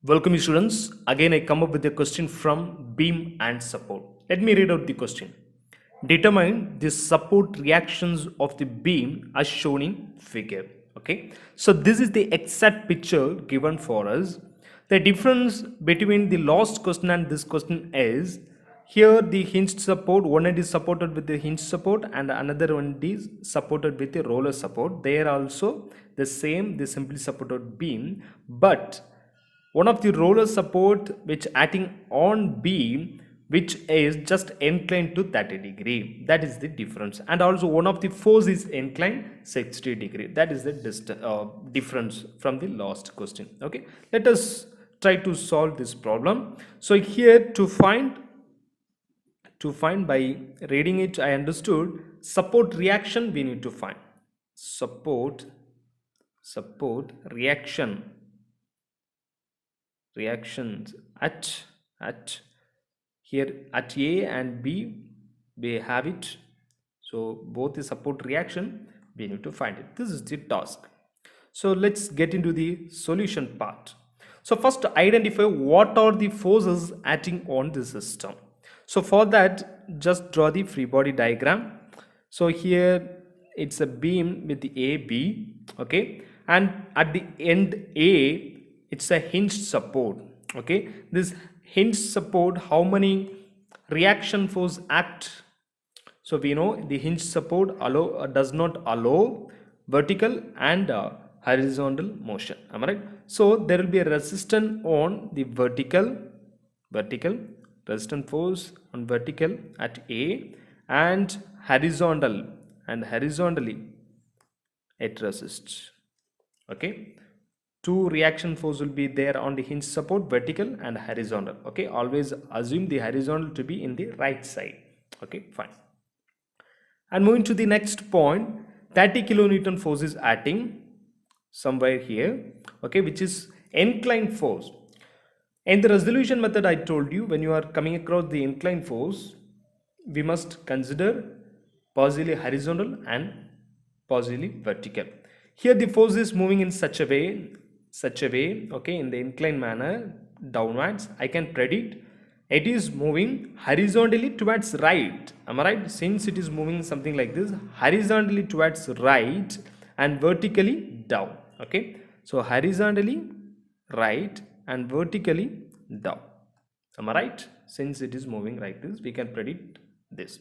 Welcome, students. Again, I come up with a question from beam and support. Let me read out the question. Determine the support reactions of the beam as shown in figure. Okay, so this is the exact picture given for us. The difference between the last question and this question is here the hinged support, one end is supported with the hinged support and another one is supported with the roller support. They are also the same, the simply supported beam, but one of the roller support which acting on beam which is just inclined to 30 degree, that is the difference, and also one of the force is inclined 60 degree, that is the difference from the last question. Okay, let us try to solve this problem. So here to find by reading it I understood support reaction we need to find support reactions at here at A and B we have it. So both the support reaction we need to find it. This is the task. So let's get into the solution part. So first identify what are the forces acting on the system. So for that just draw the free body diagram. So here it's a beam with the AB, okay, and at the end A it's a hinged support. Okay, this hinged support, how many reaction force act? So we know the hinge support does not allow vertical and horizontal motion. Am I right? So there will be a resistance on the vertical resistance force on vertical at A, and horizontally it resists. Okay, two reaction force will be there on the hinge support, vertical and horizontal. Okay, always assume the horizontal to be in the right side. Okay, fine. And moving to the next point, 30 kilonewton force is acting somewhere here, okay, which is inclined force. In the resolution method I told you, when you are coming across the inclined force we must consider partially horizontal and partially vertical. Here the force is moving in such a way, okay, in the inclined manner downwards. I can predict it is moving horizontally towards right. Am I right? Since it is moving something like this, horizontally towards right and vertically down. Okay, so horizontally right and vertically down. Am I right? Since it is moving like this, we can predict this.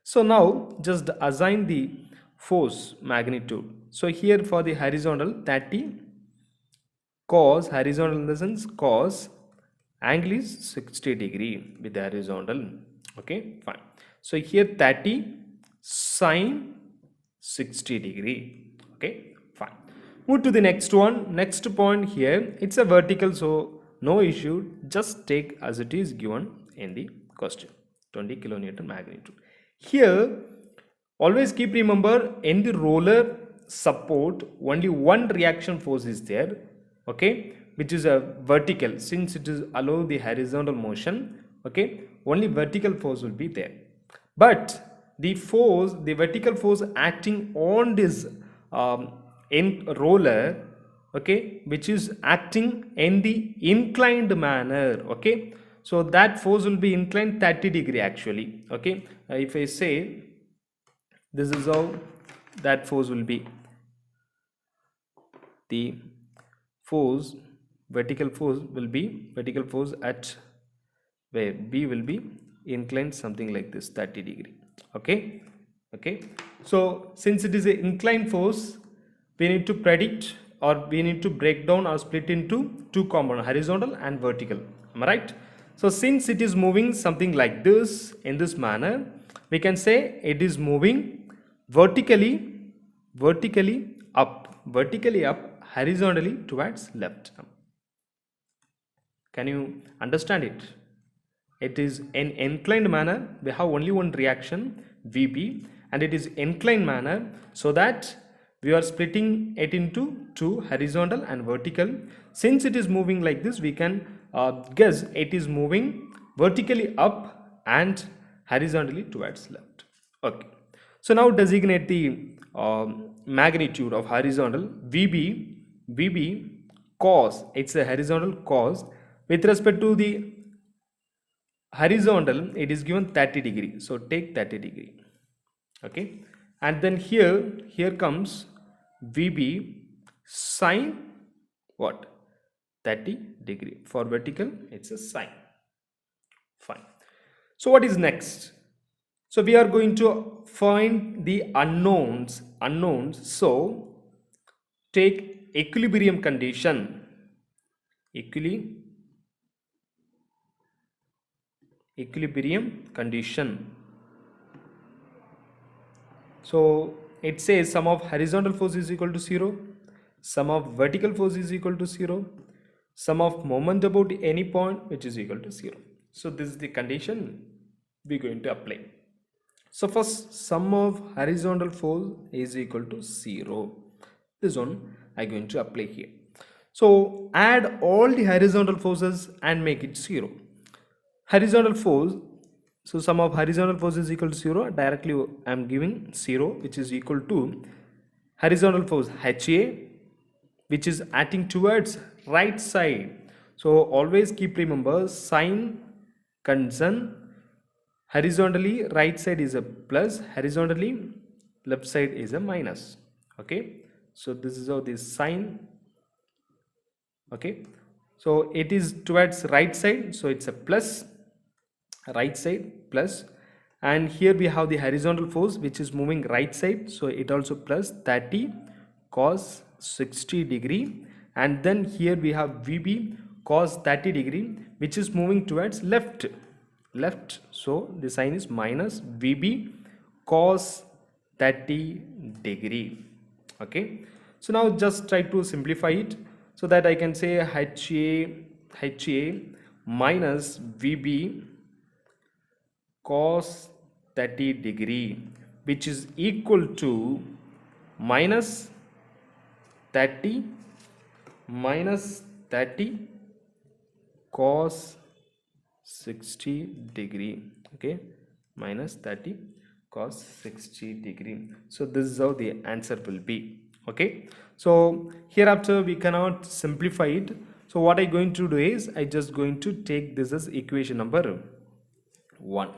So now just assign the force magnitude. So here for the horizontal 30 cos, horizontal in the sense cos, angle is 60 degree with the horizontal. Okay, fine. So here 30 sine 60 degree. Okay, fine. Move to the next one. Next point here, it's a vertical, so no issue, just take as it is given in the question, 20 kilonewton magnitude. Here always keep remember, in the roller support only one reaction force is there, okay, which is a vertical. Since it is allow the horizontal motion, okay, only vertical force will be there. But the vertical force acting on this in roller, okay, which is acting in the inclined manner. Okay, so that force will be inclined 30 degree actually. Okay, if I say this is how that force will be, the force, vertical force at where B will be inclined something like this 30 degree. Okay, okay, so since it is an inclined force, we need to predict, or we need to break down or split into two components, horizontal and vertical. Am I right? So since it is moving something like this in this manner, we can say it is moving vertically up, horizontally towards left. Can you understand it? It is in inclined manner, we have only one reaction VB, and it is inclined manner, so that we are splitting it into two, horizontal and vertical. Since it is moving like this, we can guess it is moving vertically up and horizontally towards left. Okay, so now designate the magnitude of horizontal VB cos, it's a horizontal cos. With respect to the horizontal, it is given 30 degree, so take 30 degree. Okay, and then here comes VB sine what, 30 degree. For vertical it's a sine. Fine. So what is next? So we are going to find the unknowns. So take equilibrium condition. Equilibrium condition. So it says sum of horizontal force is equal to 0, sum of vertical force is equal to 0, sum of moment about any point which is equal to 0. So this is the condition we're going to apply. So first, sum of horizontal force is equal to 0. This one I'm going to apply here. So add all the horizontal forces and make it 0. Horizontal force, so sum of horizontal force is equal to 0. Directly I am giving 0, which is equal to horizontal force HA, which is acting towards right side. So always keep remember sign concern. Horizontally right side is a plus, horizontally left side is a minus. Okay, so this is how this sign. Okay, so it is towards right side, so it's a plus, right side plus, and here we have the horizontal force which is moving right side, so it also plus 30 cos 60 degree, and then here we have VB cos 30 degree which is moving towards left, so the sign is minus VB cos 30 degree. Okay, so now just try to simplify it so that I can say HA minus VB cos 30 degree, which is equal to minus 30 cos 60 degree. Okay, minus 30 cos 60 degree. So this is how the answer will be. Okay, so hereafter we cannot simplify it, so what I'm going to do is I just going to take this as equation number 1.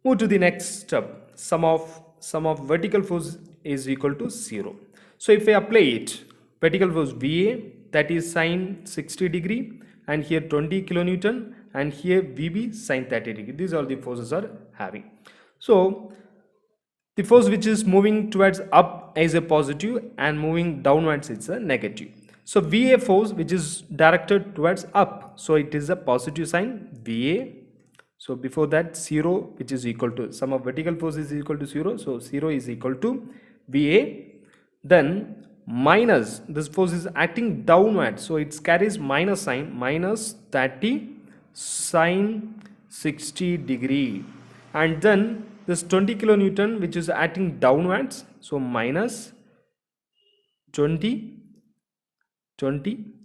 Move to the next step. Sum of vertical force is equal to 0. So if I apply it, vertical force VA, that is sine 60 degree, and here 20 kilonewton, and here VB sine 30 degree. These are the forces are having. So the force which is moving towards up is a positive and moving downwards it's a negative. So VA force which is directed towards up, so it is a positive sign VA. So before that 0, which is equal to sum of vertical force is equal to 0, so 0 is equal to VA. Then minus, this force is acting downwards, so it carries minus sign, minus 30 sine 60 degree, and then this 20 kilonewton which is acting downwards, so minus 20,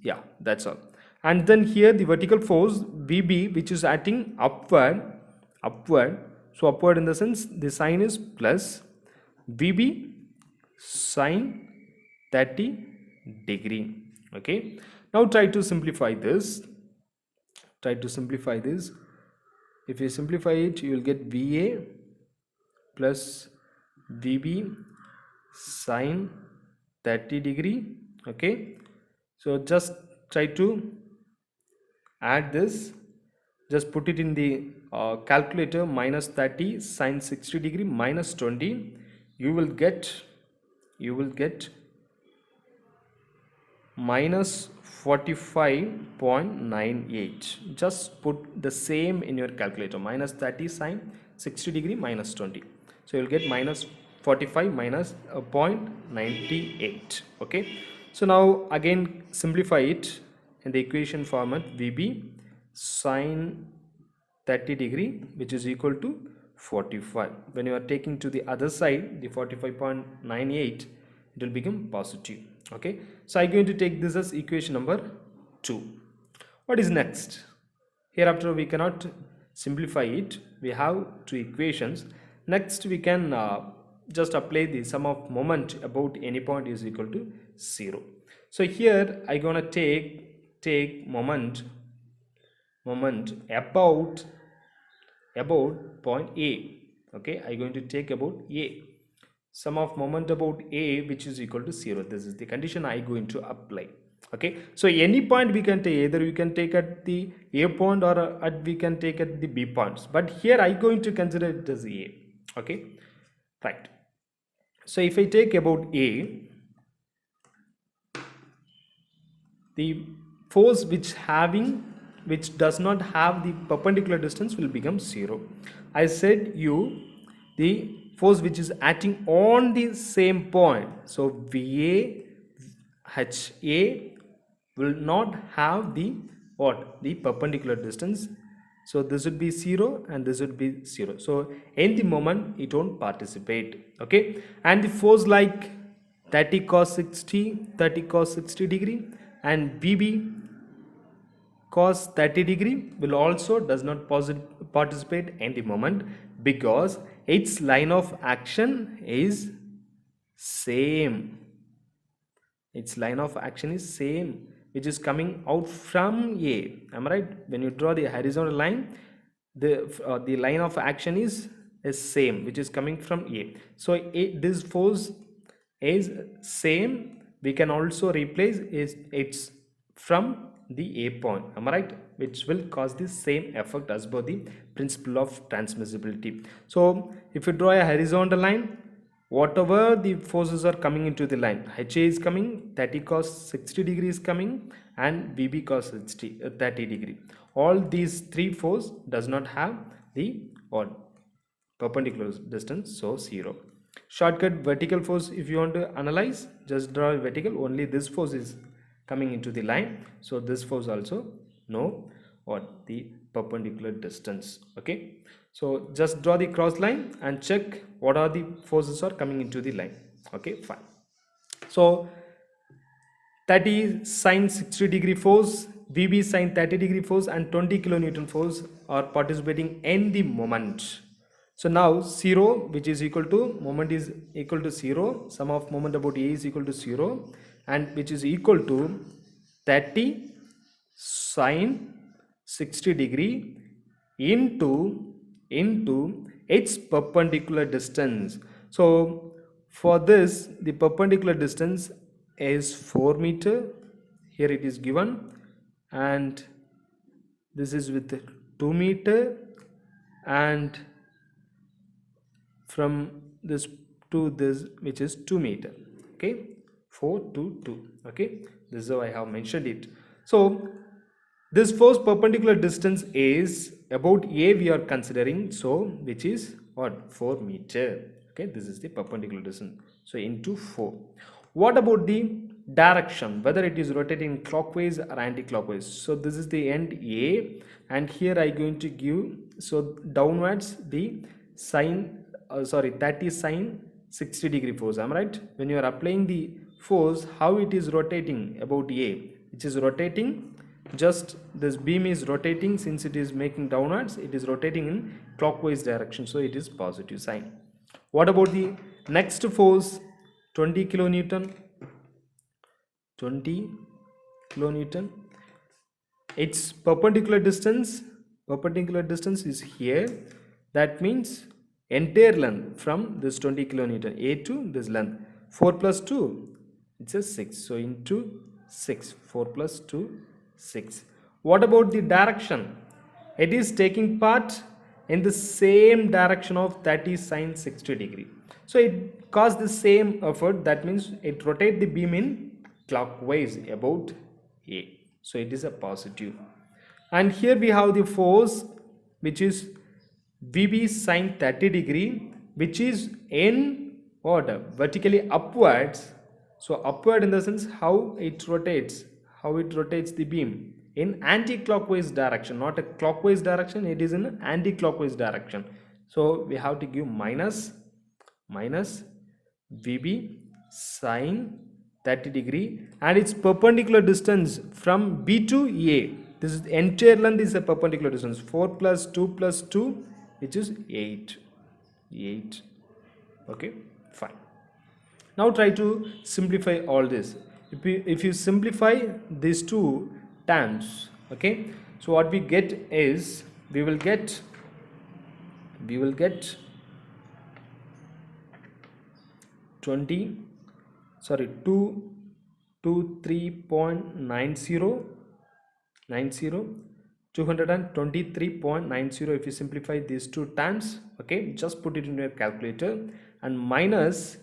yeah, that's all. And then here the vertical force VB which is acting upward, so upward in the sense the sign is plus VB sine 30 degree. Okay, now try to simplify this. If you simplify it, you will get VA plus VB sine 30 degree. Okay, so just try to add this, just put it in the calculator, minus 30 sine 60 degree minus 20, you will get minus 45.98. just put the same in your calculator, minus 30 sine 60 degree minus 20, so you'll get minus 45 minus 0.98. okay, so now again simplify it in the equation format, VB sine 30 degree which is equal to 45. When you are taking to the other side, the 45.98, it will become positive. Okay, so I'm going to take this as equation number 2. What is next? Hereafter we cannot simplify it, we have two equations. Next we can just apply the sum of moment about any point is equal to 0. So here I gonna take moment about point A. Okay, I going to take about A, sum of moment about A, which is equal to 0. This is the condition I going to apply. Okay, so any point we can take, either we can take at the A point or we can take at the B points, but here I going to consider it as A. Okay, right. So if I take about A, the force which does not have the perpendicular distance will become 0. I said the force which is acting on the same point, so VA HA will not have the perpendicular distance, so this would be 0 and this would be 0, so in the moment it won't participate. Okay, and the force like 30 cos 60 degree and BB cos 30 degree will also does not participate in the moment, because its line of action is same. Its line of action is same, which is coming out from A. Am I right? When you draw the horizontal line, the line of action is same, which is coming from A. So this force is same. We can also replace it's from the A point. Am I right? Which will cause the same effect as per the principle of transmissibility. So if you draw a horizontal line, whatever the forces are coming into the line, HA is coming, 30 cos 60 degree is coming, and BB cos 30 degree. All these three force does not have the perpendicular distance, so 0. Shortcut vertical force, if you want to analyze, just draw vertical, only this force is coming into the line, so this force also no the perpendicular distance. Okay, so just draw the cross line and check what are the forces are coming into the line. Okay, fine. So 30 sine 60 degree force, VB sine 30 degree force, and 20 kilonewton force are participating in the moment. So now 0, which is equal to, moment is equal to 0, sum of moment about A is equal to 0, and which is equal to 30 sine 60 degree into its perpendicular distance. So for this, the perpendicular distance is 4 meter. Here it is given, and this is with 2 meter, and from this to this, which is 2 meter. Okay, 4 to 2. Okay, this is how I have mentioned it. So this force perpendicular distance is about A we are considering, so which is 4 meter. Okay, this is the perpendicular distance, so into 4. What about the direction, whether it is rotating clockwise or anti-clockwise? So this is the end A, and here I going to give, so downwards the sine 30 sine 60 degree force. Am I right? When you are applying the force, how it is rotating about A, which is rotating, just this beam is rotating, since it is making downwards, it is rotating in clockwise direction, so it is positive sign. What about the next force, 20 kilonewton? 20 kilonewton, its perpendicular distance is here. That means entire length from this 20 kilonewton A to this length, 4 plus 2, it's a 6, so into 6, 4 plus 2, 6. What about the direction? It is taking part in the same direction of 30 sine 60 degree, so it causes the same effort. That means it rotates the beam in clockwise about A, so it is a positive. And here we have the force, which is VB sine 30 degree, which is in order vertically upwards. So upward in the sense how it rotates the beam in anti-clockwise direction, not a clockwise direction, it is in anti-clockwise direction. So we have to give minus VB sine 30 degree, and its perpendicular distance from B to A, this is the entire length is a perpendicular distance, 4 plus 2 plus 2, which is 8. Okay, fine. Now try to simplify all this. if you simplify these two terms, okay, so what we get is we will get 20 sorry 223.90 223.90. If you simplify these two terms, okay, just put it in your calculator, and minus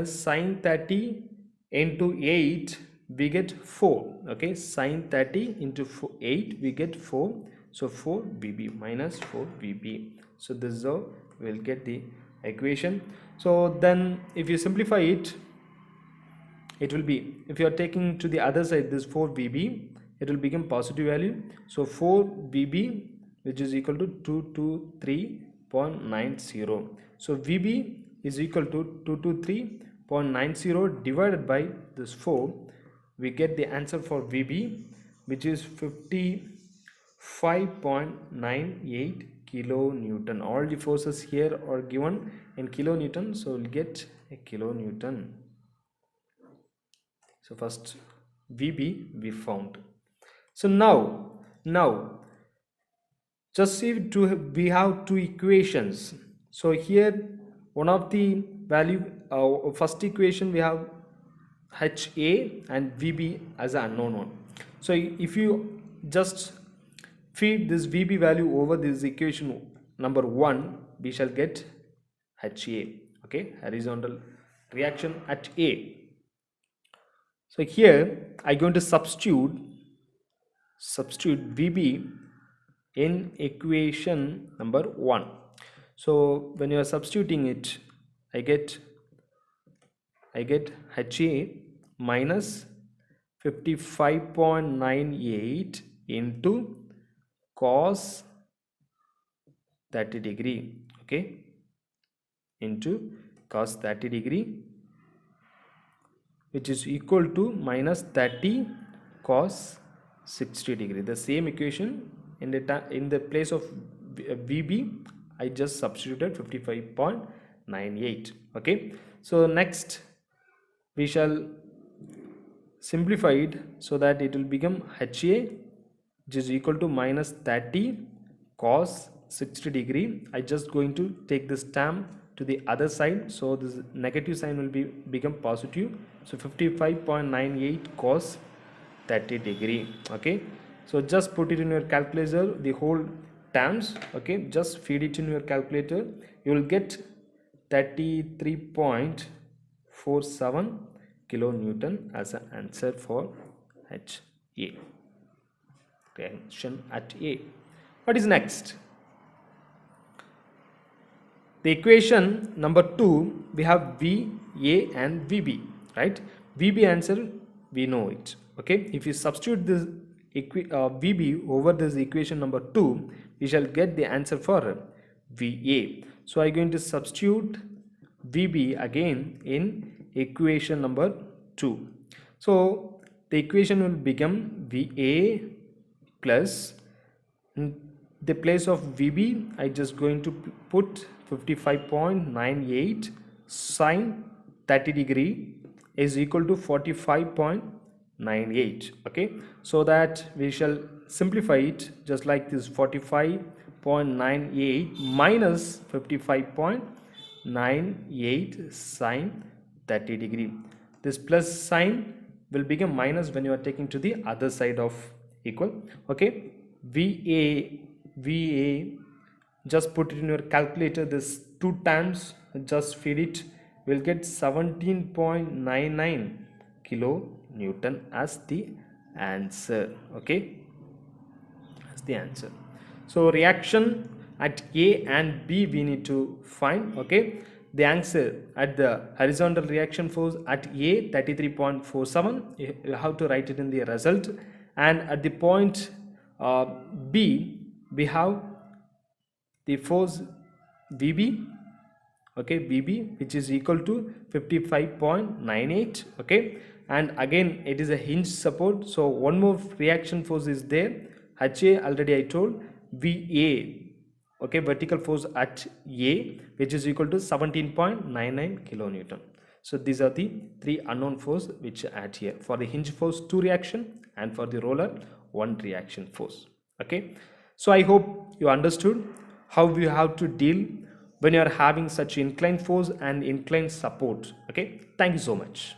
sine 30 into 8, we get 4. Okay, sine 30 into 8, we get 4. So 4 VB minus 4 VB. So this is how we'll get the equation. So then if you simplify it, it will be, if you are taking to the other side this 4 VB, it will become positive value. So 4 VB, which is equal to 223.90. So VB is equal to 223.90 divided by this 4. We get the answer for VB, which is 55.98 kilonewton. All the forces here are given in kilonewton, so we'll get a kilonewton. So first VB we found. So now just see we have two equations. So here one of the value, first equation we have HA and VB as an unknown one. So if you just feed this VB value over this equation number 1, we shall get HA, okay, horizontal reaction at A. So here I'm going to substitute VB in equation number 1. So when you are substituting it, I get HA minus 55.98 into cos 30 degree, okay, into cos 30 degree, which is equal to minus 30 cos 60 degree. The same equation, in the place of VB I just substituted 55.98. okay. So next we shall simplify it so that it will become HA, which is equal to minus 30 cos 60 degree. I just going to take this term to the other side, so this negative sign will become positive. So 55.98 cos 30 degree, okay. So just put it in your calculator, the whole terms, okay, just feed it in your calculator. You will get 33.47 kilonewton as an answer for HA, reaction at A. What is next? The equation number 2, we have VA and VB, right? VB answer we know it, okay. If you substitute this VB over this equation number 2, we shall get the answer for VA. So I'm going to substitute VB again in equation number 2. So the equation will become VA plus, in the place of VB I just going to put 55.98 sine 30 degree is equal to 45.98, okay. So that we shall simplify it just like this, 45.98 minus 55.98 sine 30 degree. This plus sign will become minus when you are taking to the other side of equal, okay. VA, just put it in your calculator, this 2 times, just feed it, we'll get 17.99 kilonewton as the answer, okay, as the answer. So reaction at A and B we need to find, okay. The answer at the horizontal reaction force at A 33.47, you have to write it in the result, and at the point B we have the force VB, okay, VB, which is equal to 55.98, okay. And again it is a hinge support, so one more reaction force is there, HA already I told, VA, okay, vertical force at A, which is equal to 17.99 kilonewton. So these are the three unknown force which are at here. For the hinge force, two reaction, and for the roller, one reaction force. Okay. So I hope you understood how you have to deal when you are having such inclined force and inclined support. Okay. Thank you so much.